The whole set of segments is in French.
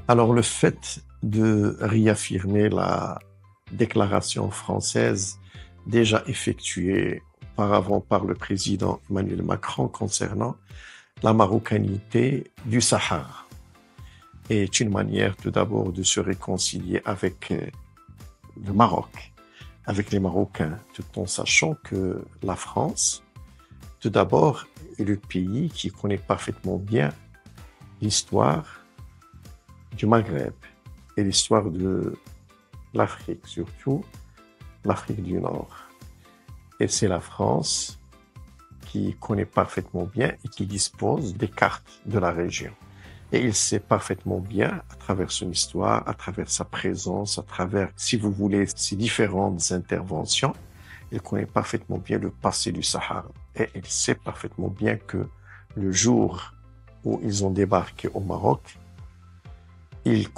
Alors, le fait de réaffirmer la déclaration française déjà effectuée auparavant par le président Emmanuel Macron concernant la marocanité du Sahara est une manière tout d'abord de se réconcilier avec le Maroc, avec les Marocains, tout en sachant que la France, tout d'abord, est le pays qui connaît parfaitement bien l'histoire du Maghreb et l'histoire de l'Afrique, surtout l'Afrique du Nord. Et c'est la France qui connaît parfaitement bien et qui dispose des cartes de la région. Et il sait parfaitement bien, à travers son histoire, à travers sa présence, à travers, si vous voulez, ses différentes interventions, il connaît parfaitement bien le passé du Sahara. Et il sait parfaitement bien que le jour où ils ont débarqué au Maroc, il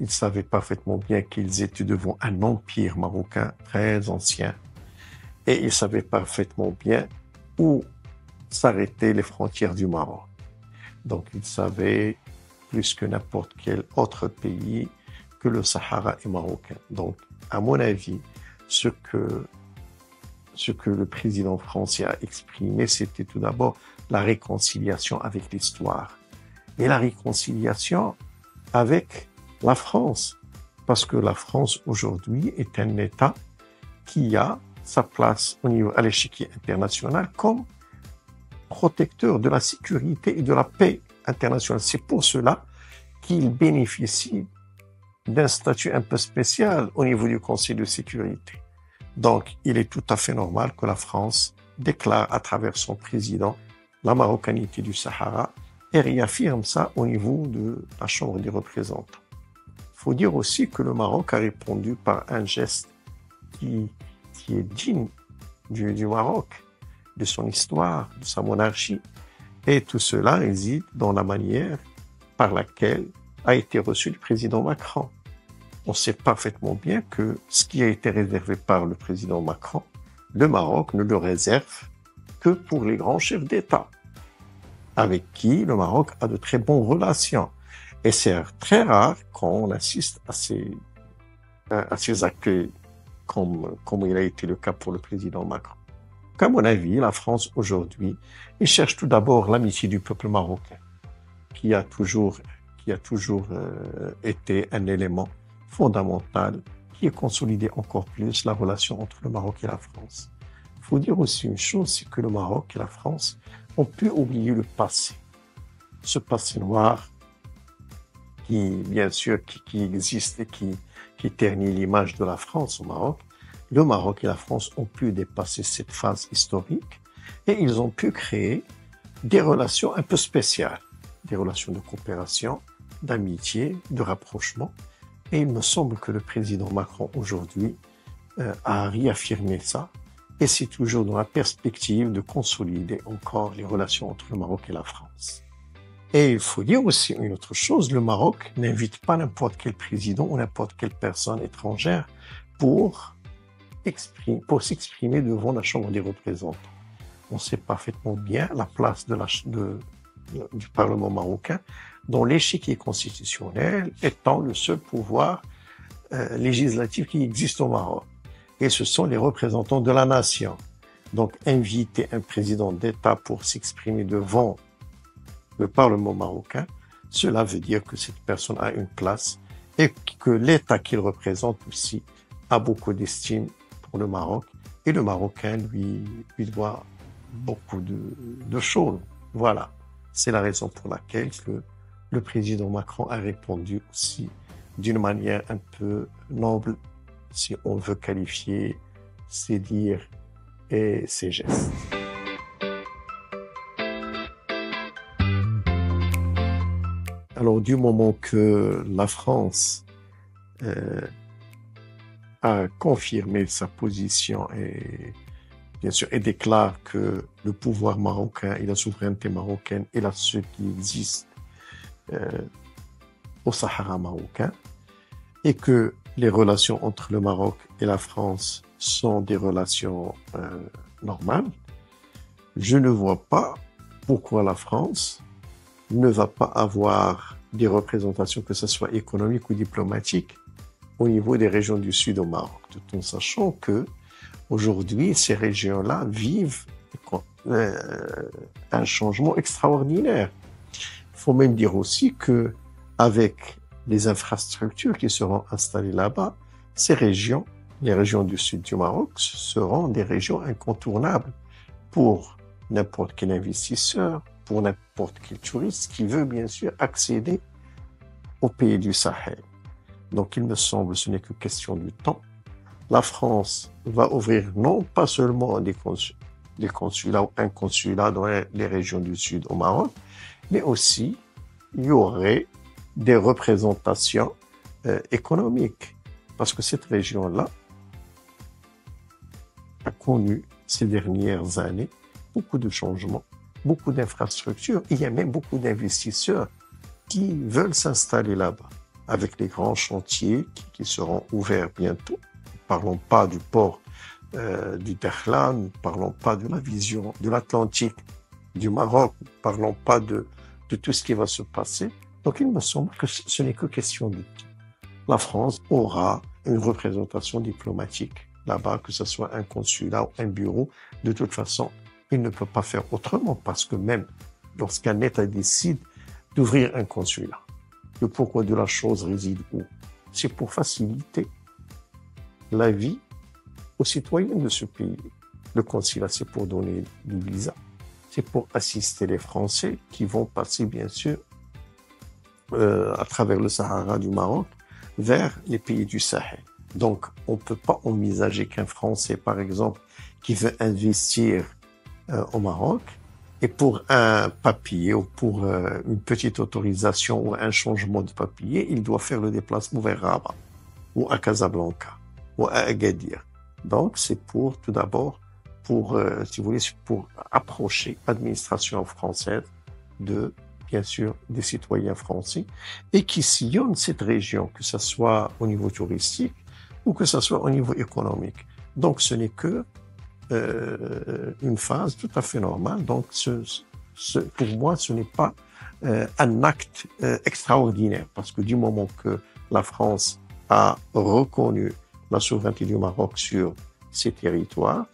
savait parfaitement bien qu'ils étaient devant un empire marocain très ancien. Et il savait parfaitement bien où s'arrêtaient les frontières du Maroc. Donc il savait plus que n'importe quel autre pays que le Sahara est marocain. Donc, à mon avis, ce que le président français a exprimé, c'était tout d'abord la réconciliation avec l'histoire. Et la réconciliation avec la France. Parce que la France, aujourd'hui, est un État qui a sa place au niveau, à l'échiquier international comme protecteur de la sécurité et de la paix internationale. C'est pour cela qu'il bénéficie d'un statut un peu spécial au niveau du Conseil de sécurité. Donc, il est tout à fait normal que la France déclare à travers son président la marocanité du Sahara et réaffirme ça au niveau de la Chambre des représentants. Il faut dire aussi que le Maroc a répondu par un geste qui est digne du Maroc, de son histoire, de sa monarchie. Et tout cela réside dans la manière par laquelle a été reçu le président Macron. On sait parfaitement bien que ce qui a été réservé par le président Macron, le Maroc ne le réserve que pour les grands chefs d'État, avec qui le Maroc a de très bonnes relations. Et c'est très rare qu'on assiste à ces accueils comme il a été le cas pour le président Macron. À mon avis, la France aujourd'hui, il cherche tout d'abord l'amitié du peuple marocain, qui a toujours été un élément fondamental qui a consolidé encore plus la relation entre le Maroc et la France. Il faut dire aussi une chose, c'est que le Maroc et la France ont pu oublier le passé. Ce passé noir qui, bien sûr, qui existe et qui ternit l'image de la France au Maroc. Le Maroc et la France ont pu dépasser cette phase historique et ils ont pu créer des relations un peu spéciales, des relations de coopération, d'amitié, de rapprochement. Et il me semble que le président Macron aujourd'hui a réaffirmé ça et c'est toujours dans la perspective de consolider encore les relations entre le Maroc et la France. Et il faut dire aussi une autre chose, le Maroc n'invite pas n'importe quel président ou n'importe quelle personne étrangère pour s'exprimer devant la Chambre des représentants. On sait parfaitement bien la place du Parlement marocain dans l'échiquier constitutionnel étant le seul pouvoir législatif qui existe au Maroc. Et ce sont les représentants de la nation. Donc inviter un président d'État pour s'exprimer devant le Parlement marocain, cela veut dire que cette personne a une place et que l'État qu'il représente aussi a beaucoup d'estime pour le Maroc et le Marocain lui doit beaucoup de choses. Voilà, c'est la raison pour laquelle le président Macron a répondu aussi d'une manière un peu noble, si on veut qualifier ses dires et ses gestes. Alors, du moment que la France a confirmé sa position et bien sûr et déclare que le pouvoir marocain et la souveraineté marocaine est la seule qui existe au Sahara marocain et que les relations entre le Maroc et la France sont des relations normales, je ne vois pas pourquoi la France ne va pas avoir des représentations, que ce soit économiques ou diplomatiques, au niveau des régions du Sud au Maroc, tout en sachant que aujourd'hui, ces régions-là vivent un changement extraordinaire. Il faut même dire aussi que avec les infrastructures qui seront installées là-bas, ces régions, les régions du Sud du Maroc, seront des régions incontournables pour n'importe quel investisseur, pour n'importe quel touriste qui veut bien sûr accéder au pays du Sahel. Donc il me semble que ce n'est que question du temps. La France va ouvrir non pas seulement des consulats ou un consulat dans les régions du Sud au Maroc, mais aussi il y aurait des représentations économiques. Parce que cette région-là a connu ces dernières années beaucoup de changements, beaucoup d'infrastructures. Il y a même beaucoup d'investisseurs qui veulent s'installer là-bas avec les grands chantiers qui seront ouverts bientôt. Parlons pas du port du Dakhla, ne parlons pas de la vision de l'Atlantique du Maroc, ne parlons pas de tout ce qui va se passer. Donc il me semble que ce n'est que question de temps. La France aura une représentation diplomatique là-bas, que ce soit un consulat ou un bureau. De toute façon, il ne peut pas faire autrement parce que même lorsqu'un État décide d'ouvrir un consulat, le pourquoi de la chose réside où? C'est pour faciliter la vie aux citoyens de ce pays. Le consulat, c'est pour donner des visas. C'est pour assister les Français qui vont passer, bien sûr, à travers le Sahara du Maroc vers les pays du Sahel. Donc, on ne peut pas envisager qu'un Français, par exemple, qui veut investir au Maroc, et pour un papier ou pour une petite autorisation ou un changement de papier, il doit faire le déplacement vers Rabat ou à Casablanca ou à Agadir. Donc, c'est pour, tout d'abord, pour, si vous voulez, pour approcher l'administration française de, bien sûr, des citoyens français et qui sillonnent cette région, que ce soit au niveau touristique ou que ce soit au niveau économique. Donc, ce n'est que une phase tout à fait normale. Donc, pour moi, ce n'est pas un acte extraordinaire parce que du moment que la France a reconnu la souveraineté du Maroc sur ses territoires,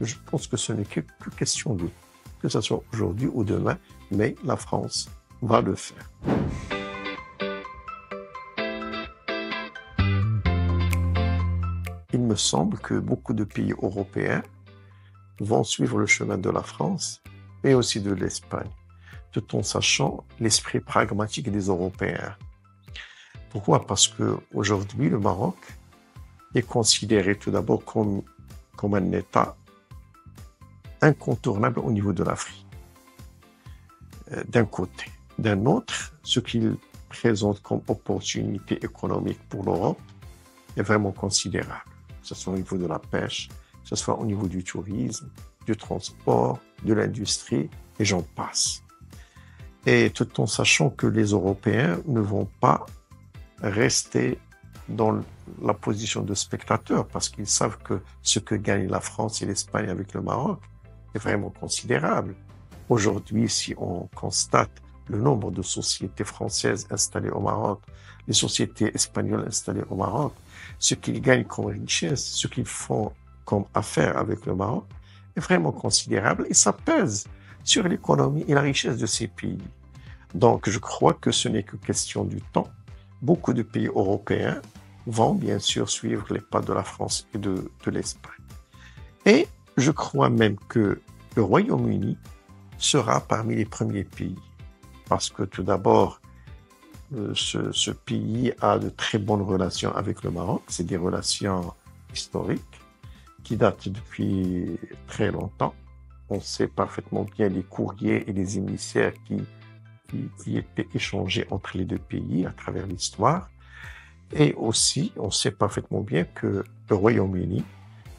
je pense que ce n'est que question de, que ce soit aujourd'hui ou demain, mais la France va le faire. Il me semble que beaucoup de pays européens vont suivre le chemin de la France et aussi de l'Espagne, tout en sachant l'esprit pragmatique des Européens. Pourquoi? Parce que aujourd'hui, le Maroc est considéré tout d'abord comme un État incontournable au niveau de l'Afrique, d'un côté. D'un autre, ce qu'il présente comme opportunité économique pour l'Europe est vraiment considérable, que ce soit au niveau de la pêche, que ce soit au niveau du tourisme, du transport, de l'industrie, et j'en passe. Et tout en sachant que les Européens ne vont pas rester dans la position de spectateurs parce qu'ils savent que ce que gagnent la France et l'Espagne avec le Maroc est vraiment considérable. Aujourd'hui, si on constate le nombre de sociétés françaises installées au Maroc, les sociétés espagnoles installées au Maroc, ce qu'ils gagnent comme richesse, ce qu'ils font comme affaires avec le Maroc est vraiment considérable et ça pèse sur l'économie et la richesse de ces pays. Donc, je crois que ce n'est que question du temps. Beaucoup de pays européens vont bien sûr suivre les pas de la France et de l'Espagne. Et je crois même que le Royaume-Uni sera parmi les premiers pays. Parce que tout d'abord, ce pays a de très bonnes relations avec le Maroc. C'est des relations historiques qui datent depuis très longtemps. On sait parfaitement bien les courriers et les émissaires qui étaient échangés entre les deux pays à travers l'histoire. Et aussi, on sait parfaitement bien que le Royaume-Uni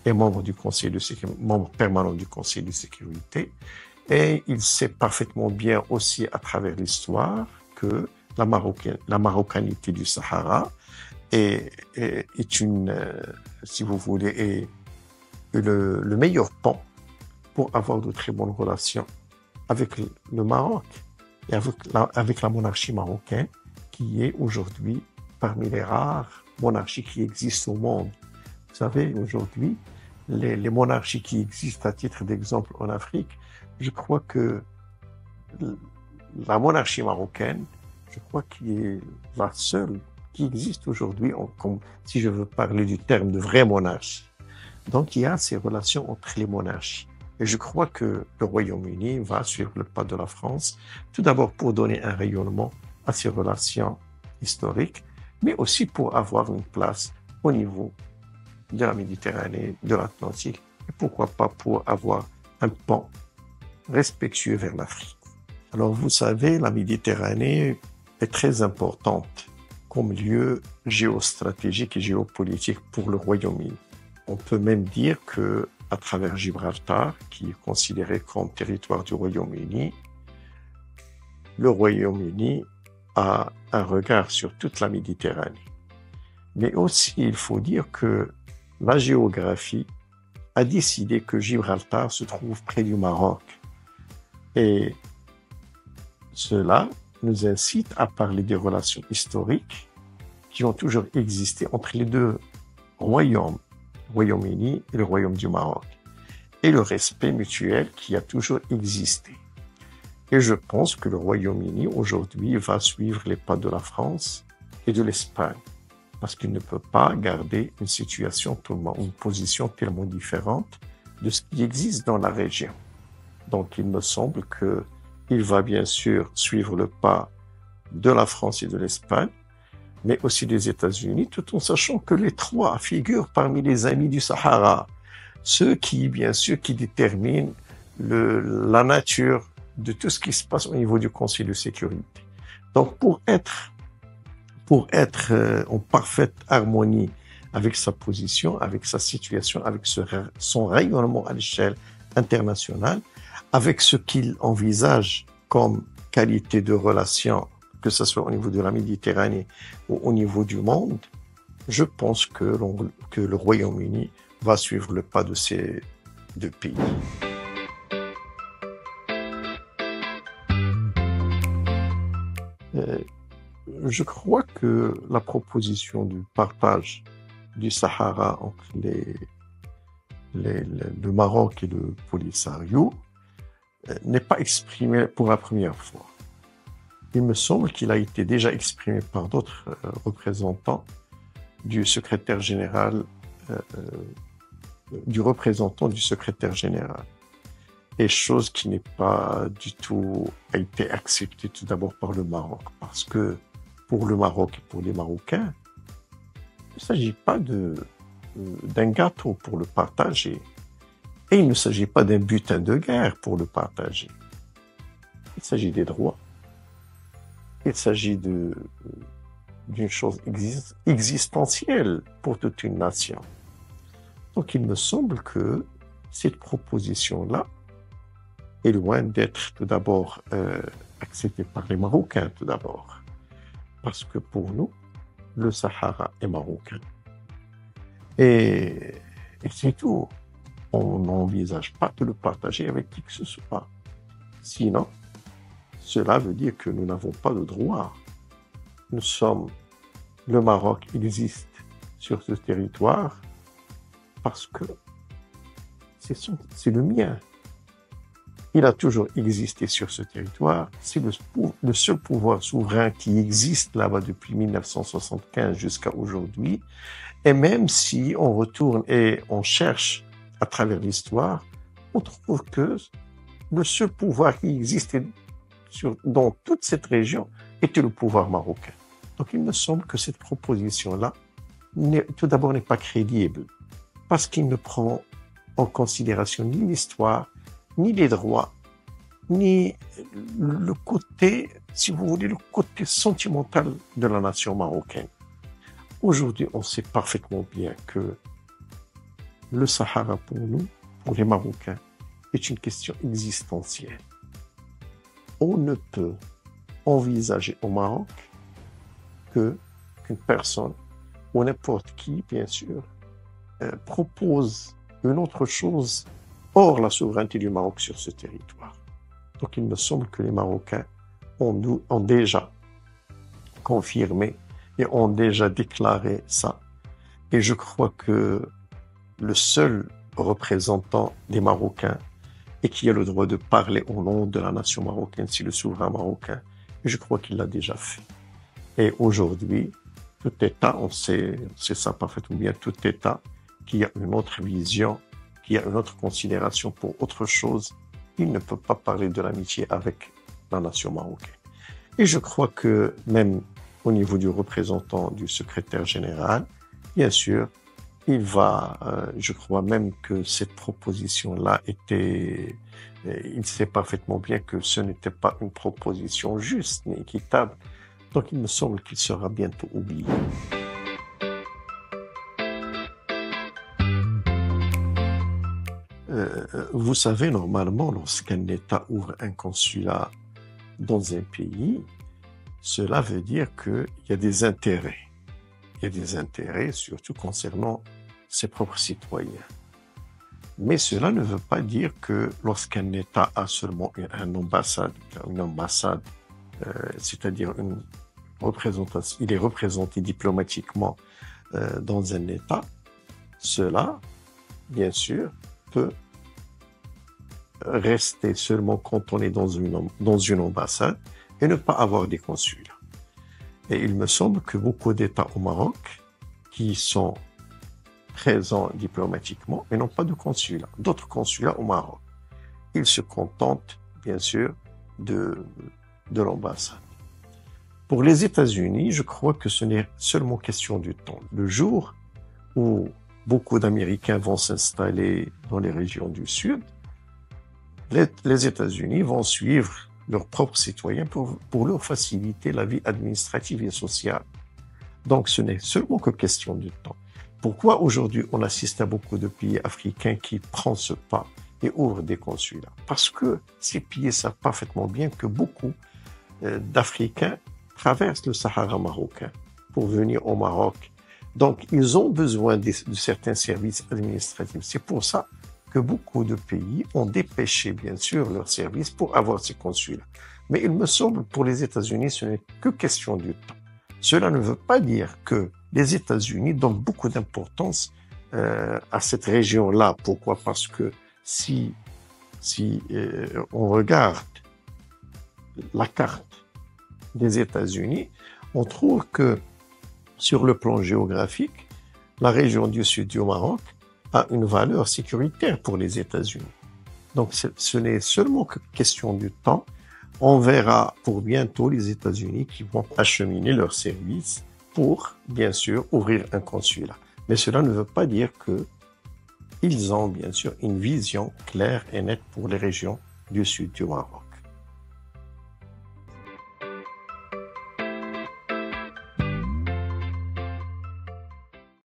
est membre du Conseil de sécurité, membre permanent du Conseil de sécurité. Et il sait parfaitement bien aussi à travers l'histoire que la marocanité du Sahara est une, si vous voulez, est le meilleur pont pour avoir de très bonnes relations avec le Maroc. et avec la monarchie marocaine, qui est aujourd'hui parmi les rares monarchies qui existent au monde. Vous savez, aujourd'hui, les monarchies qui existent à titre d'exemple en Afrique, je crois que la monarchie marocaine, je crois qu'il est la seule qui existe aujourd'hui, si je veux parler du terme de vraie monarchie. Donc, il y a ces relations entre les monarchies. Et je crois que le Royaume-Uni va suivre le pas de la France, tout d'abord pour donner un rayonnement à ces relations historiques, mais aussi pour avoir une place au niveau de la Méditerranée, de l'Atlantique, et pourquoi pas pour avoir un pont respectueux vers l'Afrique. Alors, vous savez, la Méditerranée est très importante comme lieu géostratégique et géopolitique pour le Royaume-Uni. On peut même dire que, à travers Gibraltar, qui est considéré comme territoire du Royaume-Uni, le Royaume-Uni a un regard sur toute la Méditerranée. Mais aussi, il faut dire que la géographie a décidé que Gibraltar se trouve près du Maroc. Et cela nous incite à parler des relations historiques qui ont toujours existé entre les deux royaumes, le Royaume-Uni et le Royaume du Maroc, et le respect mutuel qui a toujours existé. Et je pense que le Royaume-Uni aujourd'hui va suivre les pas de la France et de l'Espagne, parce qu'il ne peut pas garder une position tellement différente de ce qui existe dans la région. Donc il me semble qu'il va bien sûr suivre le pas de la France et de l'Espagne, mais aussi des États-Unis, tout en sachant que les trois figurent parmi les amis du Sahara, ceux qui, bien sûr, qui déterminent la nature de tout ce qui se passe au niveau du Conseil de sécurité. Donc, pour être en parfaite harmonie avec sa position, avec sa situation, avec son rayonnement à l'échelle internationale, avec ce qu'il envisage comme qualité de relation, que ce soit au niveau de la Méditerranée ou au niveau du monde, je pense que le Royaume-Uni va suivre le pas de ces deux pays. Je crois que la proposition du partage du Sahara entre le Maroc et le Polisario n'est pas exprimée pour la première fois. Il me semble qu'il a été déjà exprimé par d'autres représentants du secrétaire général, du représentant du secrétaire général. Et chose qui n'est pas du tout a été acceptée tout d'abord par le Maroc, parce que pour le Maroc et pour les Marocains, il ne s'agit pas d'un gâteau pour le partager. Et il ne s'agit pas d'un butin de guerre pour le partager. Il s'agit des droits. Il s'agit d'une chose existentielle pour toute une nation. Donc il me semble que cette proposition-là est loin d'être tout d'abord acceptée par les Marocains tout d'abord. Parce que pour nous, le Sahara est marocain. Et c'est tout. On n'envisage pas de le partager avec qui que ce soit. Sinon, cela veut dire que nous n'avons pas de droit. Le Maroc existe sur ce territoire parce que c'est le mien. Il a toujours existé sur ce territoire. C'est le seul pouvoir souverain qui existe là-bas depuis 1975 jusqu'à aujourd'hui. Et même si on retourne et on cherche à travers l'histoire, on trouve que le seul pouvoir qui existait dans toute cette région était le pouvoir marocain. Donc il me semble que cette proposition-là, tout d'abord, n'est pas crédible, parce qu'il ne prend en considération ni l'histoire, ni les droits, ni le côté, si vous voulez, le côté sentimental de la nation marocaine. Aujourd'hui, on sait parfaitement bien que le Sahara, pour nous, pour les Marocains, est une question existentielle. On ne peut envisager au Maroc qu'une personne, ou n'importe qui, bien sûr, propose une autre chose hors la souveraineté du Maroc sur ce territoire. Donc il me semble que les Marocains ont déjà confirmé et ont déjà déclaré ça. Et je crois que le seul représentant des Marocains et qui a le droit de parler au nom de la nation marocaine, c'est le souverain marocain. Et je crois qu'il l'a déjà fait. Et aujourd'hui, tout État, on sait ça parfaitement bien, tout État qui a une autre vision, qui a une autre considération pour autre chose, il ne peut pas parler de l'amitié avec la nation marocaine. Et je crois que même au niveau du représentant du secrétaire général, bien sûr, je crois même que cette proposition-là il sait parfaitement bien que ce n'était pas une proposition juste ni équitable. Donc il me semble qu'il sera bientôt oublié. Vous savez, normalement, lorsqu'un État ouvre un consulat dans un pays, cela veut dire qu'il y a des intérêts. Il y a des intérêts, surtout concernant ses propres citoyens. Mais cela ne veut pas dire que lorsqu'un État a seulement une ambassade, c'est-à-dire une représentation, il est représenté diplomatiquement dans un État, cela, bien sûr, peut rester seulement quand on est dans une ambassade et ne pas avoir des consulats. Et il me semble que beaucoup d'États au Maroc qui sont présents diplomatiquement mais n'ont pas de consulat, d'autres consulats au Maroc. Ils se contentent, bien sûr, de l'ambassade. Pour les États-Unis, je crois que ce n'est seulement question du temps. Le jour où beaucoup d'Américains vont s'installer dans les régions du Sud, les États-Unis vont suivre leurs propres citoyens pour leur faciliter la vie administrative et sociale. Donc ce n'est seulement que question de temps. Pourquoi aujourd'hui on assiste à beaucoup de pays africains qui prennent ce pas et ouvrent des consulats? Parce que ces pays savent parfaitement bien que beaucoup d'Africains traversent le Sahara marocain pour venir au Maroc. Donc ils ont besoin de certains services administratifs. C'est pour ça que beaucoup de pays ont dépêché, bien sûr, leurs services pour avoir ces consulats. Mais il me semble, pour les États-Unis, ce n'est que question du temps. Cela ne veut pas dire que les États-Unis donnent beaucoup d'importance à cette région-là. Pourquoi? Parce que si on regarde la carte des États-Unis, on trouve que sur le plan géographique, la région du sud du Maroc a une valeur sécuritaire pour les États-Unis. Donc ce n'est seulement que question du temps. On verra pour bientôt les États-Unis qui vont acheminer leurs services pour, bien sûr, ouvrir un consulat. Mais cela ne veut pas dire qu'ils ont, bien sûr, une vision claire et nette pour les régions du sud du Maroc.